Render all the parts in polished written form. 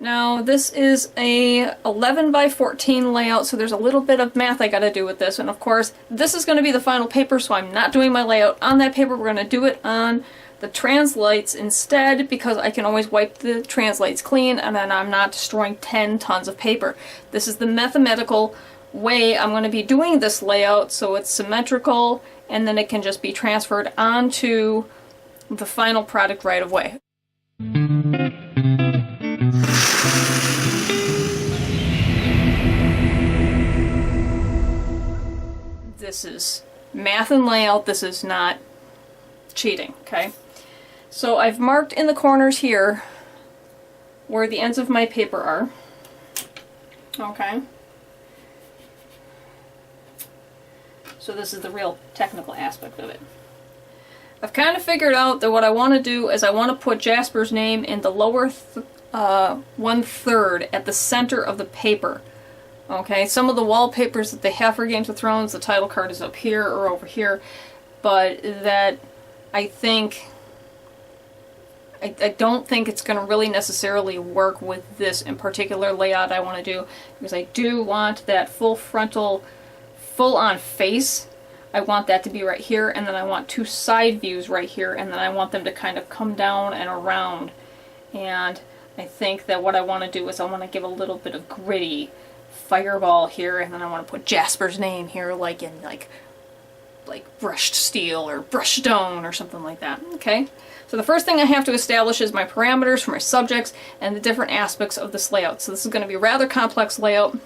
Now this is a 11 by 14 layout, so there's a little bit of math I gotta do with this, and of course this is going to be the final paper, so I'm not doing my layout on that paper. We're going to do it on the translates instead, because I can always wipe the translates clean and then I'm not destroying 10 tons of paper. This is the mathematical way I'm going to be doing this layout, so it's symmetrical and then it can just be transferred onto the final product right away. This is math and layout, this is not cheating, okay? So I've marked in the corners here where the ends of my paper are, okay? So this is the real technical aspect of it. I've kind of figured out that what I want to do is I want to put Jaspur's name in the lower 1/3 at the center of the paper. Okay, some of the wallpapers that they have for Games of Thrones, the title card is up here or over here, but that I think, I don't think it's going to really necessarily work with this in particular layout I want to do, because I do want that full frontal, full-on face. I want that to be right here, and then I want 2 side views right here, and then I want them to kind of come down and around. And I think that what I want to do is I want to give a little bit of gritty fireball here, and then I want to put Jaspur's name here, like in like brushed steel or brushed stone or something like that. Okay, so the first thing I have to establish is my parameters for my subjects and the different aspects of this layout. So this is going to be a rather complex layout.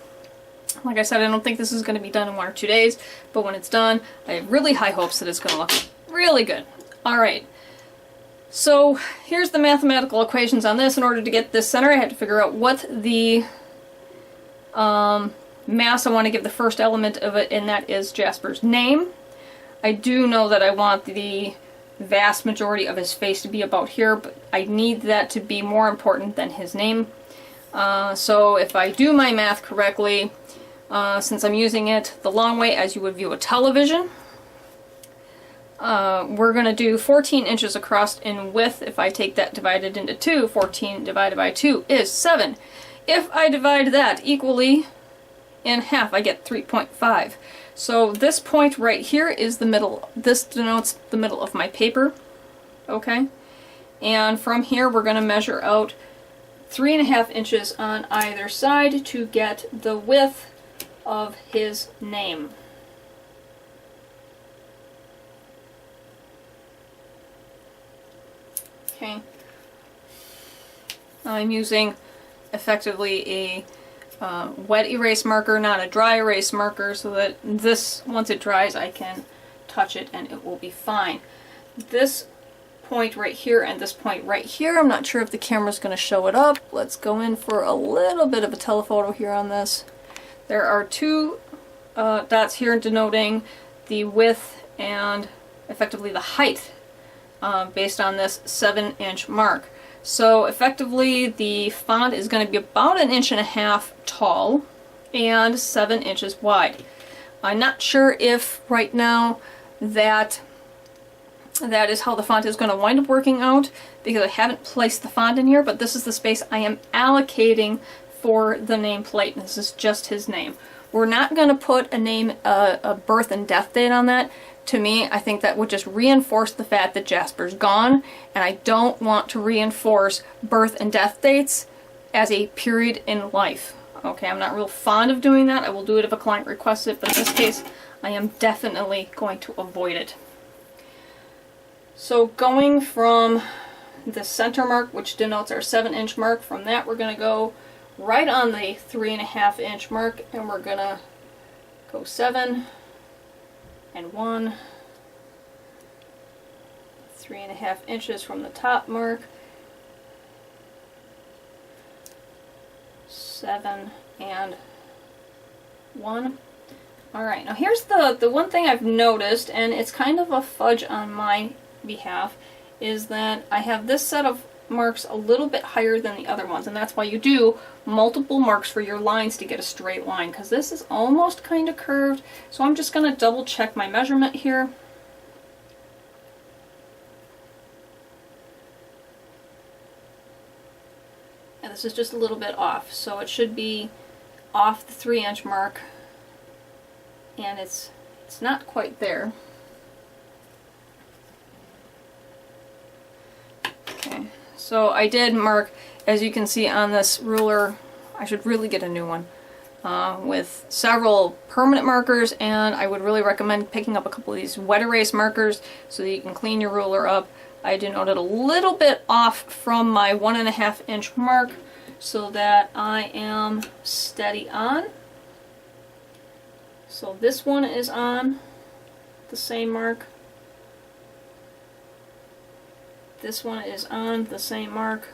Like I said, I don't think this is going to be done in 1 or 2 days, but when it's done, I have really high hopes that it's going to look really good. Alright, so here's the mathematical equations on this. In order to get this center, I had to figure out what the mass I want to give the first element of it, and that is Jaspur's name. I do know that I want the vast majority of his face to be about here, but I need that to be more important than his name. So if I do my math correctly, since I'm using it the long way as you would view a television, we're going to do 14 inches across in width. If I take that divided into 2, 14 divided by 2 is 7. If I divide that equally in half, I get 3.5. So this point right here is the middle. This denotes the middle of my paper. Okay? And from here we're going to measure out 3.5 inches on either side to get the width of his name. Okay. I'm using effectively a wet erase marker, not a dry erase marker, so that this, once it dries, I can touch it and it will be fine. This point right here and this point right here, I'm not sure if the camera's going to show it up. Let's go in for a little bit of a telephoto here on this. There are 2 dots here denoting the width and effectively the height based on this 7-inch mark. So effectively the font is going to be about 1.5 inches tall and 7 inches wide. I'm not sure if right now that is how the font is going to wind up working out, because I haven't placed the font in here, but this is the space I am allocating for the nameplate. This is just his name. We're not going to put a name, a birth and death date on that. To me, I think that would just reinforce the fact that Jaspur's gone, and I don't want to reinforce birth and death dates as a period in life. Okay, I'm not real fond of doing that. I will do it if a client requests it, but in this case, I am definitely going to avoid it. So going from the center mark, which denotes our 7-inch mark, from that we're going to go right on the 3.5-inch mark, and we're going to go 7 and 1, 3.5 inches from the top mark, 7 and 1. Alright, now here's the one thing I've noticed, and it's kind of a fudge on my behalf, is that I have this set of marks a little bit higher than the other ones, and that's why you do multiple marks for your lines to get a straight line, because this is almost kind of curved. So I'm just going to double check my measurement here. And this This is just a little bit off, so it should be off the 3-inch mark, and it's not quite there. Okay, so I did mark, as you can see on this ruler, I should really get a new one, with several permanent markers, and I would really recommend picking up a couple of these wet erase markers so that you can clean your ruler up. I denoted a little bit off from my 1.5 inch mark so that I am steady on. So this one is on the same mark. This one is on the same mark.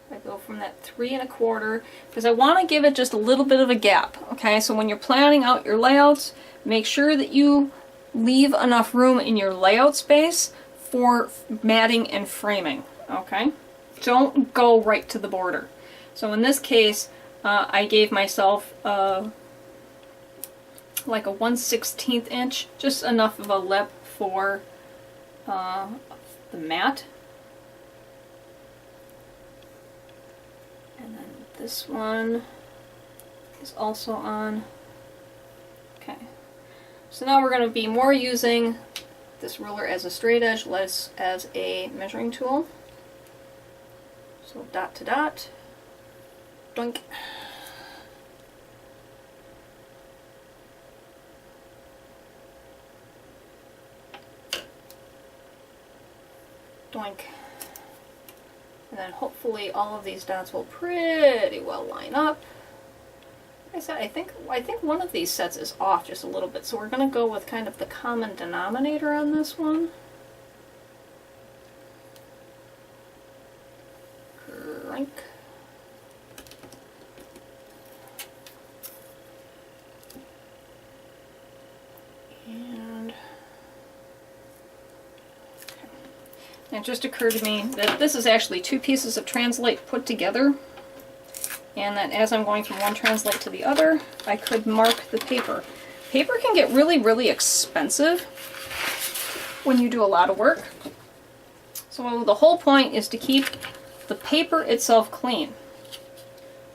I go from that 3 1/4 because I want to give it just a little bit of a gap. Okay, so when you're planning out your layouts, make sure that you leave enough room in your layout space for matting and framing. Okay, don't go right to the border. So in this case, I gave myself like a 1/16 inch, just enough of a lip for the mat. And then this one is also on. Okay, so now we're going to be more using this ruler as a straight edge, less as a measuring tool. So dot to dot, doink. Doink. And then hopefully all of these dots will pretty well line up. Like I said, I think one of these sets is off just a little bit, so we're going to go with kind of the common denominator on this one. Crank. And it just occurred to me that this is actually 2 pieces of translate put together, and that as I'm going from one translate to the other, I could mark the paper. Paper can get really, really expensive when you do a lot of work. So the whole point is to keep the paper itself clean.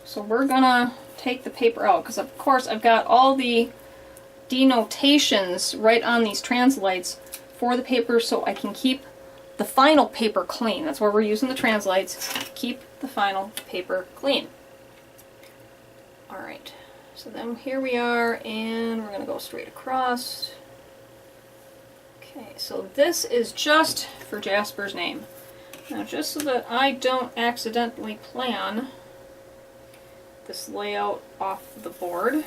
So we're gonna take the paper out, because of course I've got all the denotations right on these translates for the paper, so I can keep the final paper clean. That's why we're using the translates. Keep the final paper clean. Alright, so then here we are, and we're going to go straight across. Okay, so this is just for Jaspur's name. Now, just so that I don't accidentally plan this layout off the board,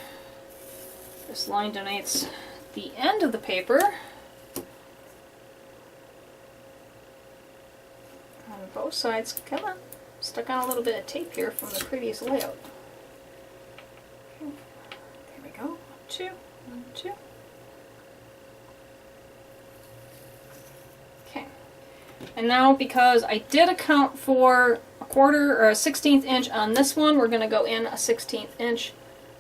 this line denotes the end of the paper on both sides. Come on, stuck on a little bit of tape here from the previous layout. Okay. There we go. 1, 2, 1, 2. Okay. And now, because I did account for a 1/4 or a 1/16 inch on this one, we're going to go in a 1/16 inch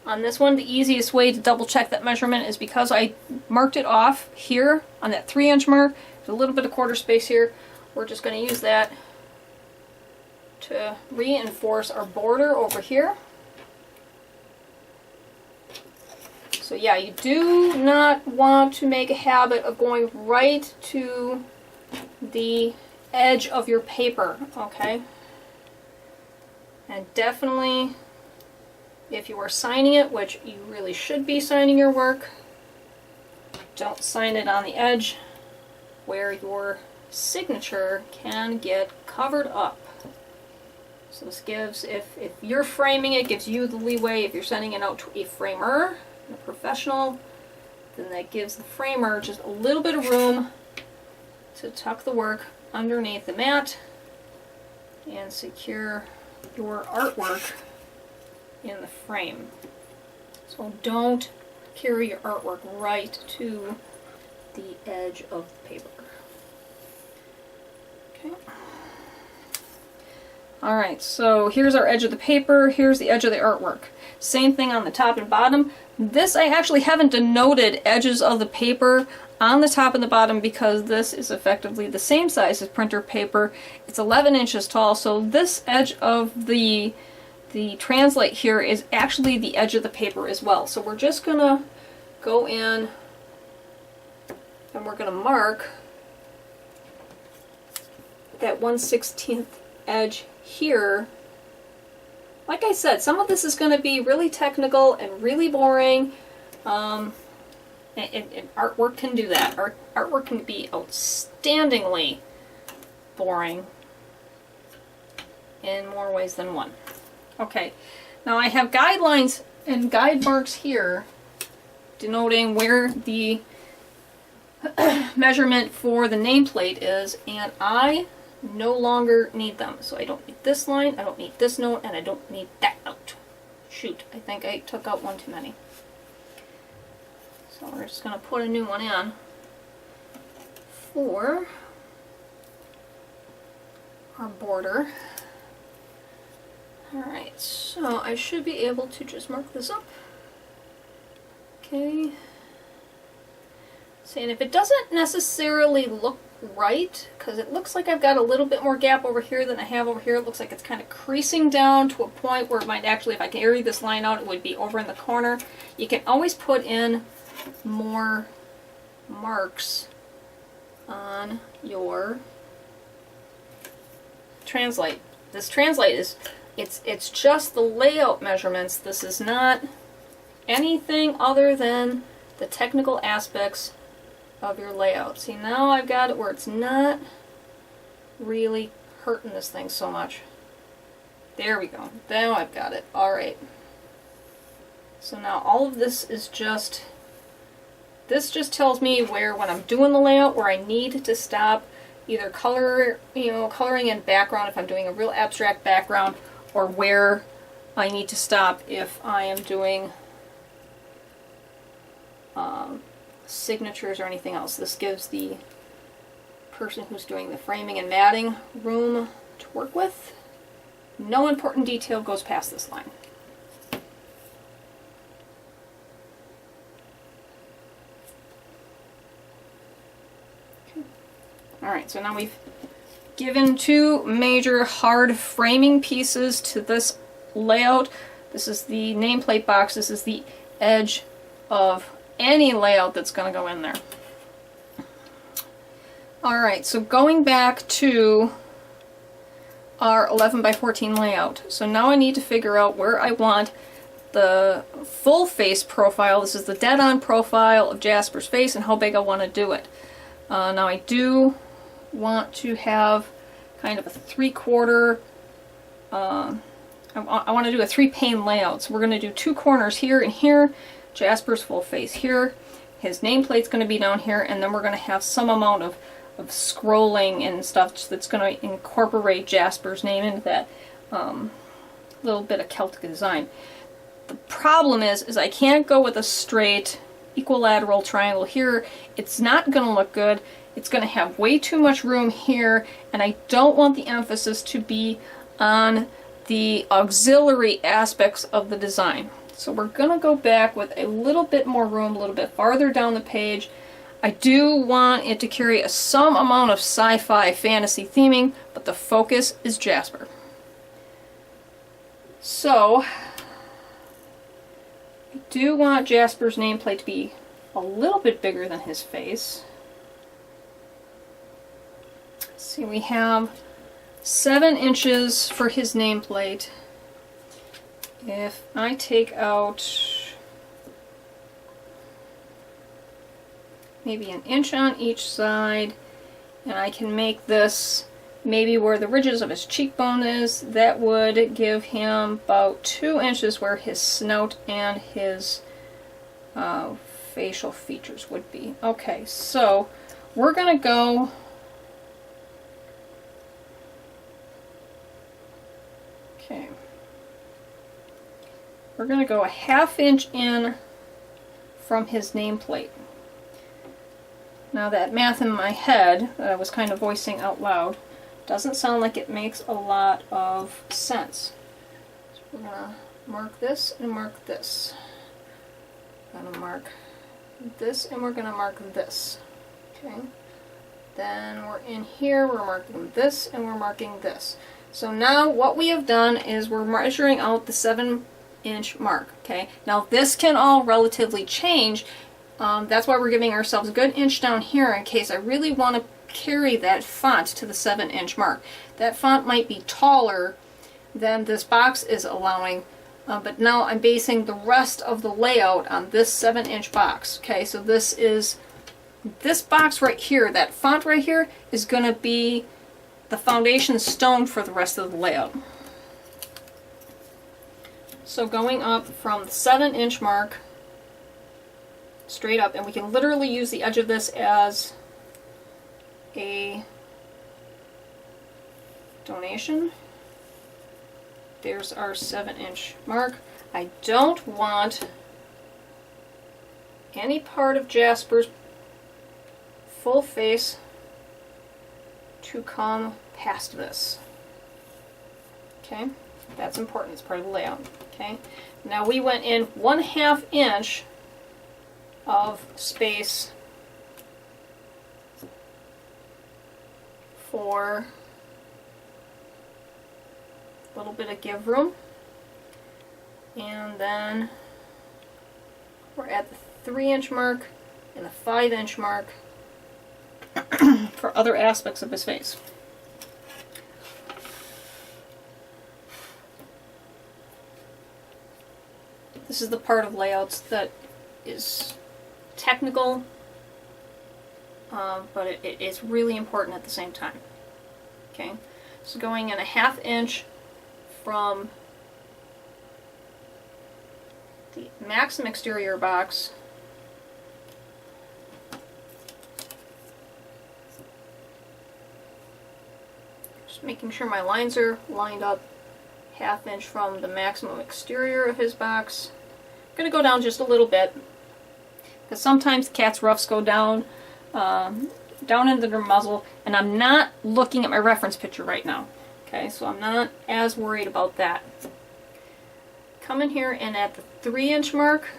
on this one. The easiest way to double check that measurement is because I marked it off here on that 3 inch mark. There's a little bit of quarter space here. We're just going to use that to reinforce our border over here. So yeah, you do not want to make a habit of going right to the edge of your paper, okay? And definitely, if you are signing it, which you really should be signing your work, don't sign it on the edge where your signature can get covered up. So this gives, if you're framing it, gives you the leeway. If you're sending it out to a framer, a professional, then that gives the framer just a little bit of room to tuck the work underneath the mat and secure your artwork in the frame. So don't carry your artwork right to the edge of the paper. Okay. Alright, so here's our edge of the paper, here's the edge of the artwork. Same thing on the top and bottom. This I actually haven't denoted edges of the paper on the top and the bottom because this is effectively the same size as printer paper. It's 11 inches tall, so this edge of the translate here is actually the edge of the paper as well. So we're just gonna go in and we're gonna mark that 1/16 edge here. Like I said, some of this is going to be really technical and really boring. And artwork can do that. Artwork can be outstandingly boring in more ways than one. Okay, now I have guidelines and guide marks here denoting where the measurement for the nameplate is, and I no longer need them. So I don't need this line, I don't need this note, and I don't need that note. Shoot, I think I took out one too many. So we're just going to put a new one in for our border. Alright, so I should be able to just mark this up. Okay. See, and if it doesn't necessarily look right, because it looks like I've got a little bit more gap over here than I have over here. It looks like it's kind of creasing down to a point where it might actually, if I carry this line out, it would be over in the corner. You can always put in more marks on your translate. This translate is, it's just the layout measurements. This is not anything other than the technical aspects of your layout. See, now I've got it where it's not really hurting this thing so much. There we go. Now I've got it. Alright. So now all of this is just, this just tells me where, when I'm doing the layout, where I need to stop, either color, coloring in background if I'm doing a real abstract background, or where I need to stop if I am doing signatures or anything else. This gives the person who's doing the framing and matting room to work with. No important detail goes past this line. Okay. Alright, so now we've given two major hard framing pieces to this layout. This is the nameplate box, this is the edge of any layout that's going to go in there. Alright, so going back to our 11 by 14 layout. So now I need to figure out where I want the full face profile. This is the dead-on profile of Jaspur's face and how big I want to do it. Now I do want to have kind of a 3/4, I want to do a 3-pane layout. So we're going to do 2 corners here and here. Jaspur's full face here, his nameplate's going to be down here, and then we're going to have some amount of scrolling and stuff that's going to incorporate Jaspur's name into that little bit of Celtic design. The problem is I can't go with a straight equilateral triangle here. It's not going to look good. It's going to have way too much room here, and I don't want the emphasis to be on the auxiliary aspects of the design. So we're going to go back with a little bit more room, a little bit farther down the page. I do want it to carry some amount of sci-fi fantasy theming, but the focus is Jaspurr. So I do want Jaspur's nameplate to be a little bit bigger than his face. See, we have 7 inches for his nameplate. If I take out maybe an inch on each side, and I can make this maybe where the ridges of his cheekbone is, that would give him about 2 inches where his snout and his facial features would be. Okay, so we're going to go we're going to go a 1/2 inch in from his nameplate. Now that math in my head that I was kind of voicing out loud Doesn't sound like it makes a lot of sense. So we're going to mark this and mark this. We're going to mark this and we're going to mark this. Okay. Then we're in here, we're marking this and we're marking this. So now what we have done is we're measuring out the 7-inch mark. Okay. Now this can all relatively change. That's why we're giving ourselves a good inch down here in case I really want to carry that font to the 7-inch mark. That font might be taller than this box is allowing, but now I'm basing the rest of the layout on this 7-inch box. Okay, so this box right here, that font right here, is going to be the foundation stone for the rest of the layout. So going up from the 7-inch mark straight up, and we can literally use the edge of this as a donation. There's our 7-inch mark. I don't want any part of Jaspur's full face to come past this. Okay, that's important. It's part of the layout. Okay, now we went in 1/2 inch of space for a little bit of give room, and then we're at the 3-inch mark and the 5-inch mark for other aspects of his face. This is the part of layouts that is technical, but it is really important at the same time. Okay, so going in a 1/2 inch from the maximum exterior box just making sure my lines are lined up, 1/2 inch from the maximum exterior of his box. I'm going to go down just a little bit, because sometimes cats' ruffs go down into their muzzle, and I'm not looking at my reference picture right now. Okay, so I'm not as worried about that. Come in here and at the 3-inch mark,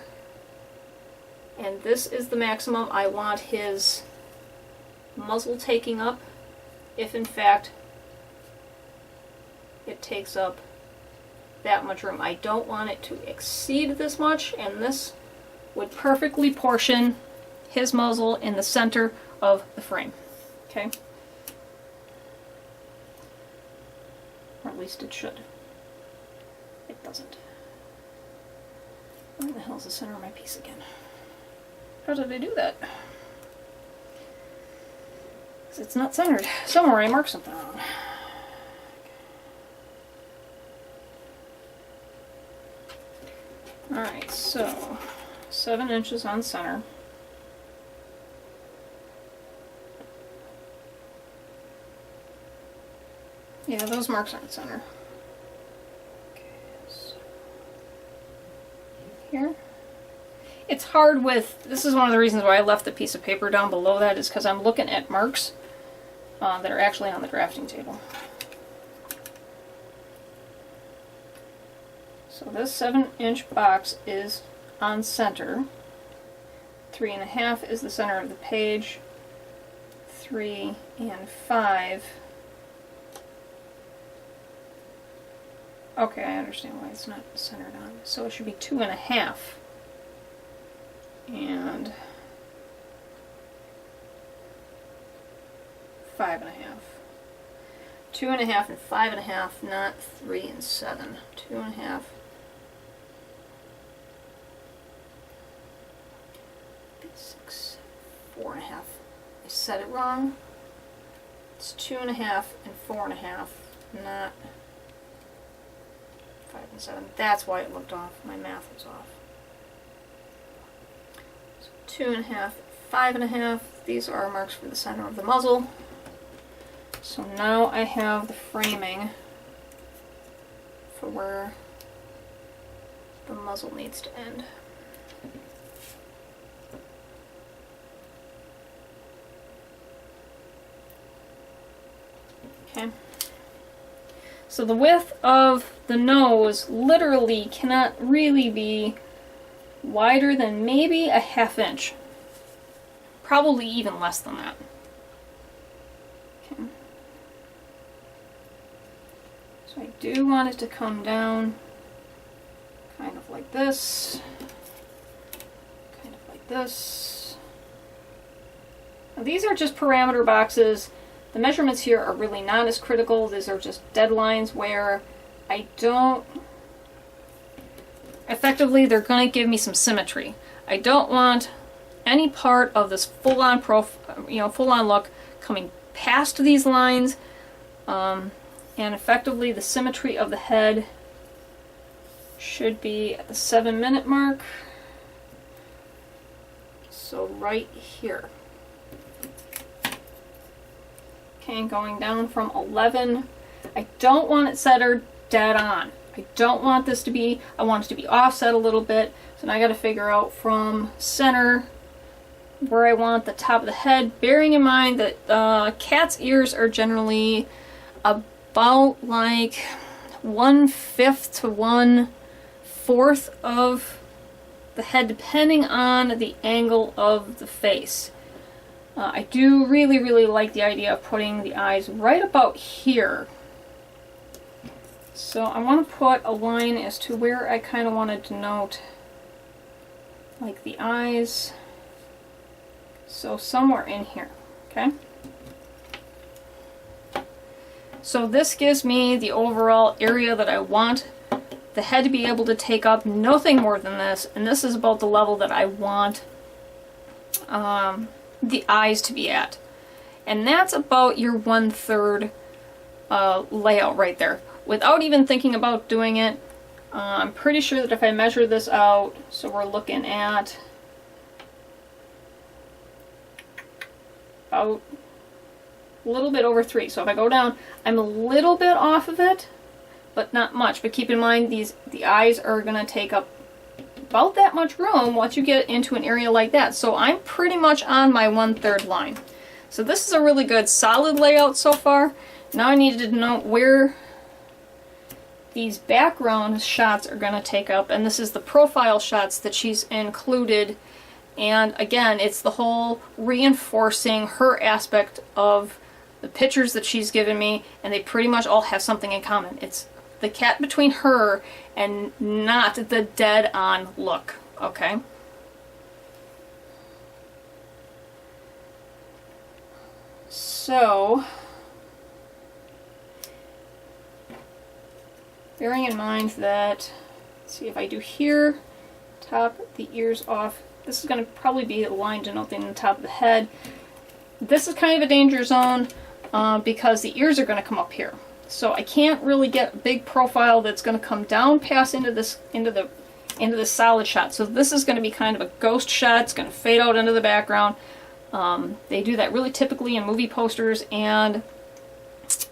and this is the maximum I want his muzzle taking up, if in fact it takes up that much room. I don't want it to exceed this much, and this would perfectly portion his muzzle in the center of the frame. Okay? Or at least it should. It doesn't. Where the hell's the center of my piece again? How did I do that? Because it's not centered. Somewhere I marked something wrong. Alright, so 7 inches on center. Yeah, those marks aren't center. Okay, so here. It's hard with, this is one of the reasons why I left the piece of paper down below that, is because I'm looking at marks that are actually on the drafting table. So this 7-inch box is on center. 3.5 is the center of the page. 3 and 5. Okay, I understand why it's not centered on. So it should be 2.5. And 5.5. 2.5 and 5.5, not 3 and 7. 2.5. 6, 4.5. I said it wrong. It's 2.5 and 4.5, not 5 and 7. That's why it looked off. My math was off. So 2.5, 5.5. These are marks for the center of the muzzle. So now I have the framing for where the muzzle needs to end. Okay. So the width of the nose literally cannot really be wider than maybe a ½ inch. Probably even less than that. Okay. So I do want it to come down kind of like this. Kind of like this. Now these are just parameter boxes. The measurements here are really not as critical. These are just deadlines where I don't... Effectively, they're going to give me some symmetry. I don't want any part of this full-on full-on look coming past these lines, and effectively the symmetry of the head should be at the 7-minute mark. So right here. Okay, going down from 11. I don't want it centered dead on. I don't want this to be, I want it to be offset a little bit. So now I got to figure out from center where I want the top of the head, bearing in mind that cat's ears are generally about like 1/5 to 1/4 of the head, depending on the angle of the face. I do really, really like the idea of putting the eyes right about here. So I want to put a line as to where I kind of want to denote like the eyes. So somewhere in here, okay? So this gives me the overall area that I want the head to be able to take up, nothing more than this, and this is about the level that I want the eyes to be at. And that's about your 1/3 layout right there. Without even thinking about doing it, I'm pretty sure that if I measure this out, so we're looking at about a little bit over 3. So if I go down, I'm a little bit off of it, but not much. But keep in mind, the eyes are going to take up about that much room once you get into an area like that. So I'm pretty much on my 1/3 line. So this is a really good solid layout so far. Now I need to know where these background shots are going to take up, and this is the profile shots that she's included. And again, it's the whole reinforcing her aspect of the pictures that she's given me, and they pretty much all have something in common. It's the cat between her and not the dead-on look, okay? So, bearing in mind that, let's see if I do here, top the ears off, this is going to probably be a line denoting the top of the head. This is kind of a danger zone because the ears are going to come up here. So I can't really get a big profile that's going to come down past into the solid shot. So this is going to be kind of a ghost shot. It's going to fade out into the background. They do that really typically in movie posters and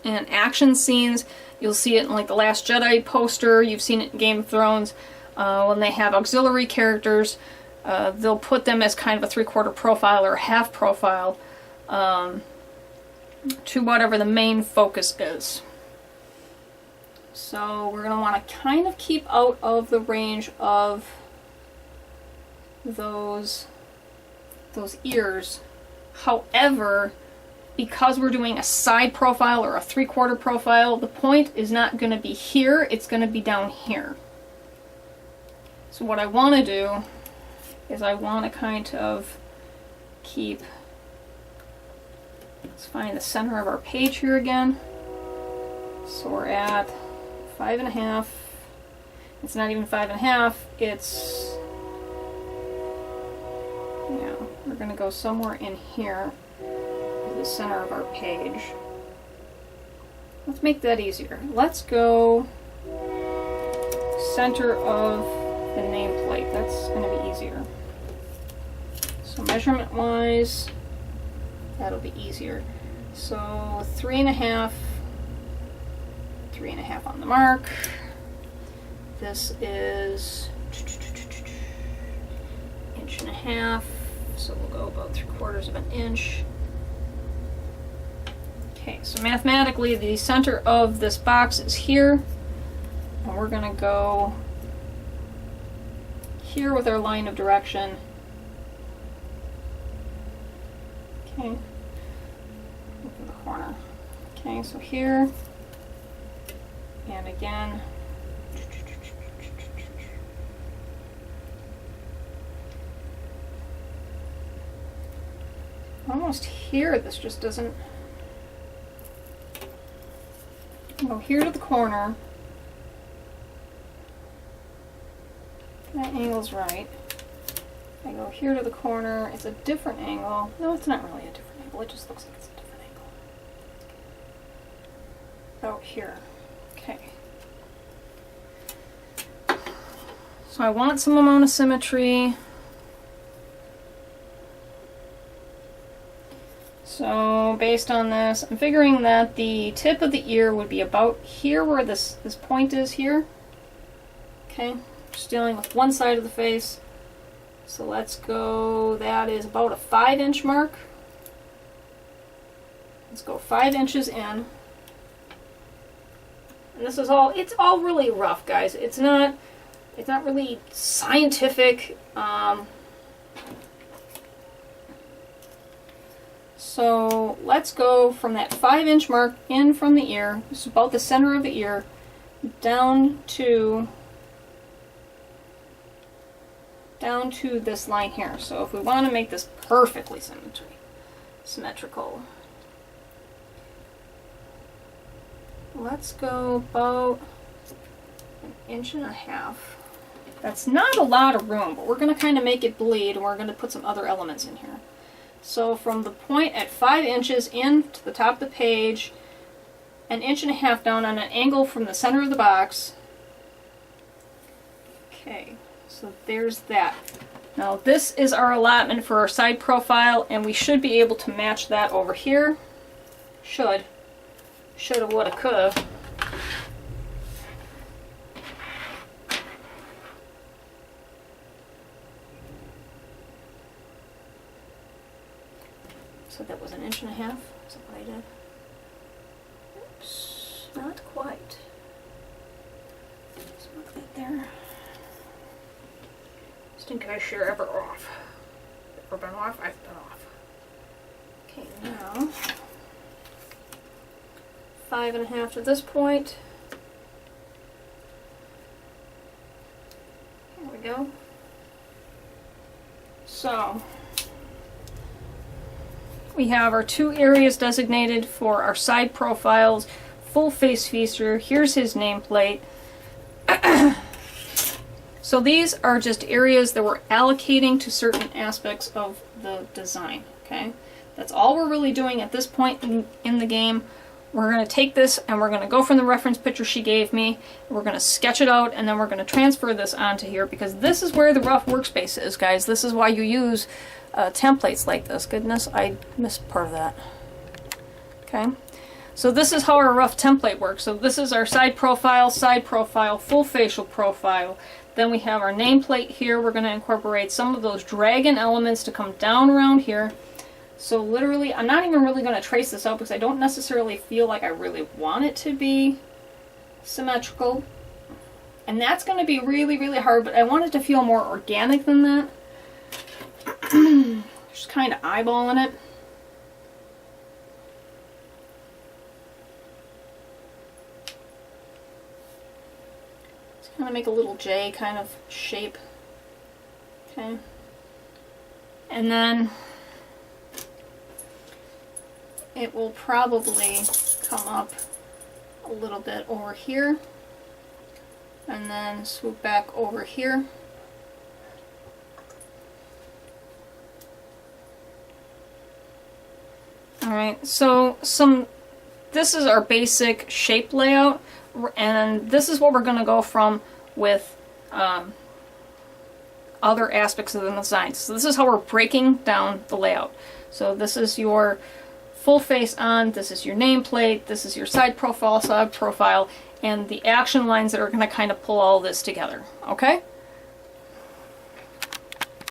in action scenes. You'll see it in like the Last Jedi poster. You've seen it in Game of Thrones. When they have auxiliary characters, they'll put them as kind of a 3/4 profile or half profile to whatever the main focus is. So we're going to want to kind of keep out of the range of those ears. However, because we're doing a side profile or a 3/4 profile, the point is not going to be here, it's going to be down here. So what I want to do is I want to kind of keep, let's find the center of our page here again. So we're at 5.5. It's not even 5.5, it's, yeah, we're going to go somewhere in here to the center of our page. Let's make that easier. Let's go center of the nameplate. That's going to be easier. So measurement wise, that'll be easier. So 3.5 on the mark. This is 1.5 inches, so we'll go about 3/4 of an inch. Okay, so mathematically the center of this box is here, and we're going to go here with our line of direction. Okay, open the corner. Okay, so here, and again. Almost here, this just doesn't go here to the corner. That angle's right. I go here to the corner, it's a different angle. No, it's not really a different angle, it just looks like it's a different angle. Out here. Okay. So I want some amount of symmetry. So based on this, I'm figuring that the tip of the ear would be about here where this point is here. Okay, just dealing with one side of the face. So let's go, that is about a 5-inch mark. Let's go 5 inches in. And this is all, it's all really rough, guys. It's not really scientific. So let's go from that 5-inch mark in from the ear, it's about the center of the ear, down to this line here. So if we want to make this perfectly symmetrical, let's go about 1.5 inches. That's not a lot of room, but we're going to kind of make it bleed, and we're going to put some other elements in here. So from the point at 5 inches in to the top of the page, 1.5 inches down on an angle from the center of the box. Okay, so there's that. Now this is our allotment for our side profile, and we should be able to match that over here. Shoulda, woulda, coulda. So that was 1.5 inches. Is that what I did? Oops, not quite. Let's mark that there. Just in case you're ever off. Ever been off? I've been off. Okay, now 5.5 to this point. There we go. So we have our 2 areas designated for our side profiles, full face feature. Here's his nameplate. So these are just areas that we're allocating to certain aspects of the design, okay? That's all we're really doing at this point in the game. We're going to take this and we're going to go from the reference picture she gave me, we're going to sketch it out, and then we're going to transfer this onto here, because this is where the rough workspace is, guys. This is why you use templates like this. Goodness, I missed part of that. Okay, so this is how our rough template works. So this is our side profile, full facial profile. Then we have our nameplate here. We're going to incorporate some of those dragon elements to come down around here. So literally, I'm not even really going to trace this out because I don't necessarily feel like I really want it to be symmetrical. And that's going to be really, really hard, but I want it to feel more organic than that. Just kind of eyeballing it. Just kind of make a little J kind of shape. Okay. And then it will probably come up a little bit over here and then swoop back over here. Alright, so this is our basic shape layout, and this is what we're going to go from with other aspects of the design. So this is how we're breaking down the layout. So this is your full face on, this is your nameplate, this is your side profile, and the action lines that are going to kind of pull all this together. Okay?